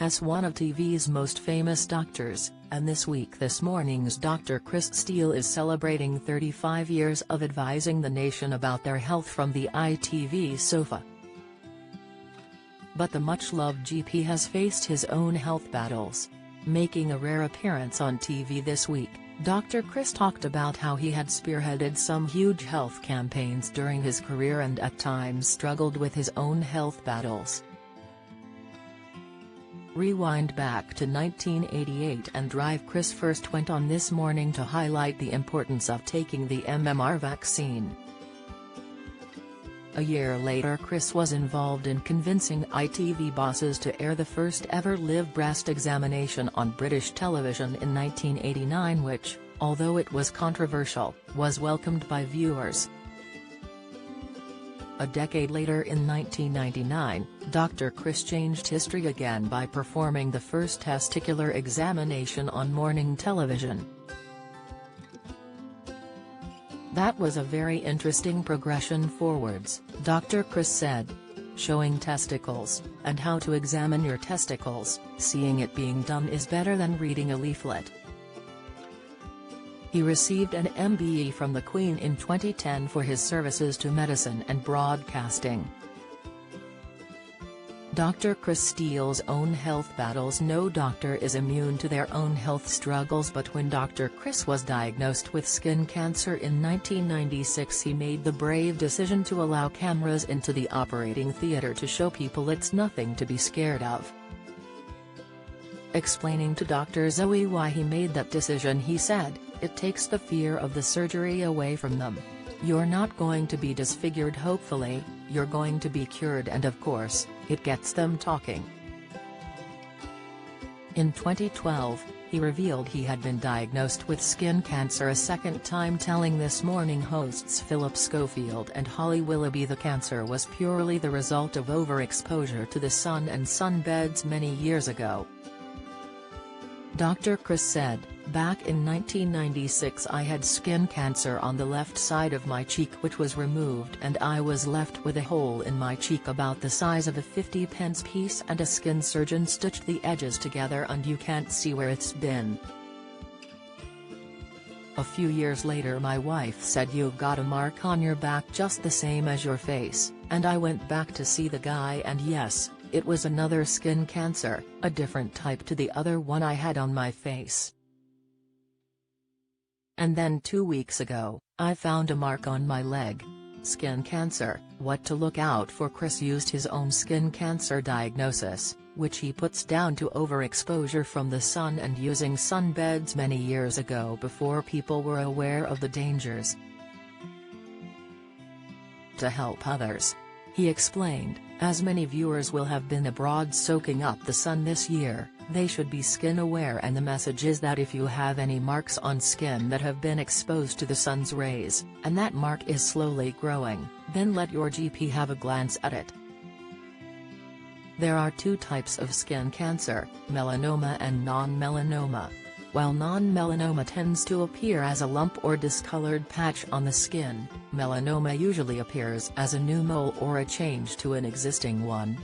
as one of TV's most famous doctors, and this morning's Dr. Chris Steele is celebrating 35 years of advising the nation about their health from the ITV sofa. But the much-loved GP has faced his own health battles. Making a rare appearance on TV this week, Dr. Chris talked about how he had spearheaded some huge health campaigns during his career and at times struggled with his own health battles. Rewind back to 1988 and Chris first went on This Morning to highlight the importance of taking the MMR vaccine. A year later, Chris was involved in convincing ITV bosses to air the first ever live breast examination on British television in 1989 which, although it was controversial, was welcomed by viewers. A decade later in 1999, Dr. Chris changed history again by performing the first testicular examination on morning television. "That was a very interesting progression forwards," Dr. Chris said. "Showing testicles, and how to examine your testicles, seeing it being done is better than reading a leaflet." He received an MBE from the Queen in 2010 for his services to medicine and broadcasting. Dr. Chris Steele's own health battles. No doctor is immune to their own health struggles, but when Dr. Chris was diagnosed with skin cancer in 1996, he made the brave decision to allow cameras into the operating theater to show people it's nothing to be scared of. Explaining to Dr. Zoe why he made that decision, he said, "It takes the fear of the surgery away from them. You're not going to be disfigured, hopefully, you're going to be cured, and of course, it gets them talking." In 2012, he revealed he had been diagnosed with skin cancer a second time, telling This Morning hosts Philip Schofield and Holly Willoughby the cancer was purely the result of overexposure to the sun and sunbeds many years ago. Dr. Chris said, "Back in 1996 I had skin cancer on the left side of my cheek which was removed, and I was left with a hole in my cheek about the size of a 50-pence piece, and a skin surgeon stitched the edges together and you can't see where it's been. A few years later my wife said, 'You've got a mark on your back just the same as your face,' and I went back to see the guy, and yes, it was another skin cancer, a different type to the other one I had on my face. And then 2 weeks ago, I found a mark on my leg. Skin cancer, what to look out for." Chris used his own skin cancer diagnosis, which he puts down to overexposure from the sun and using sunbeds many years ago before people were aware of the dangers. To help others, he explained, "As many viewers will have been abroad soaking up the sun this year, they should be skin aware, and the message is that if you have any marks on skin that have been exposed to the sun's rays, and that mark is slowly growing, then let your GP have a glance at it." There are two types of skin cancer, melanoma and non-melanoma. While non-melanoma tends to appear as a lump or discolored patch on the skin, melanoma usually appears as a new mole or a change to an existing one.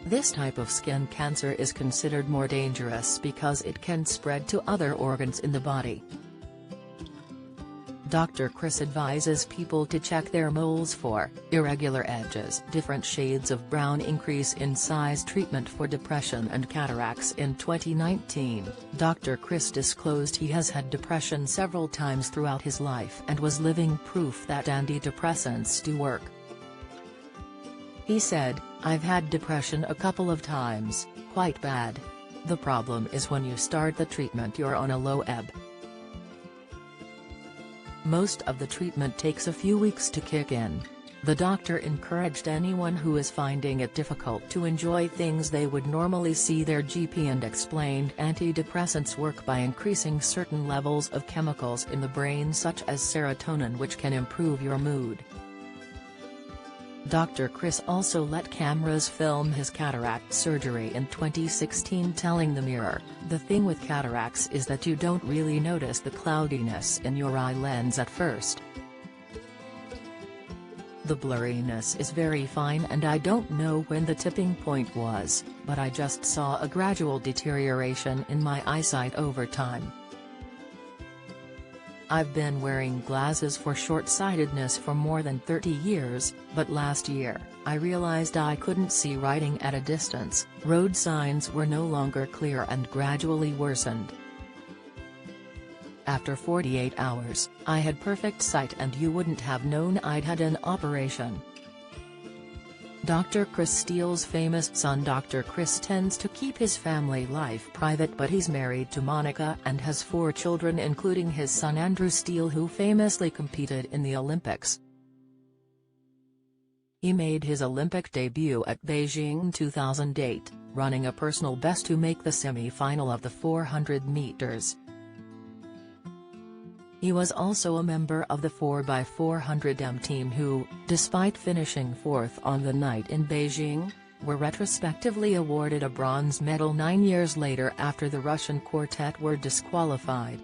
This type of skin cancer is considered more dangerous because it can spread to other organs in the body. Dr. Chris advises people to check their moles for irregular edges, different shades of brown, increase in size. Treatment for depression and cataracts. In 2019, Dr. Chris disclosed he has had depression several times throughout his life and was living proof that antidepressants do work. He said, "I've had depression a couple of times, quite bad. The problem is when you start the treatment you're on a low ebb. Most of the treatment takes a few weeks to kick in." The doctor encouraged anyone who is finding it difficult to enjoy things they would normally see their GP, and explained antidepressants work by increasing certain levels of chemicals in the brain such as serotonin, which can improve your mood. Dr. Chris also let cameras film his cataract surgery in 2016, telling the Mirror, "The thing with cataracts is that you don't really notice the cloudiness in your eye lens at first. The blurriness is very fine and I don't know when the tipping point was. but I just saw a gradual deterioration in my eyesight over time. I've been wearing glasses for short-sightedness for more than 30 years, but last year, I realized I couldn't see writing at a distance, road signs were no longer clear and gradually worsened. After 48 hours, I had perfect sight and you wouldn't have known I'd had an operation. Dr. Chris Steele's famous son Dr. Chris tends to keep his family life private, but he's married to Monica and has 4 children, including his son Andrew Steele, who famously competed in the Olympics. He made his Olympic debut at Beijing 2008, running a personal best to make the semi-final of the 400 meters. He was also a member of the 4x400m team who, despite finishing 4th on the night in Beijing, were retrospectively awarded a bronze medal 9 years later after the Russian quartet were disqualified.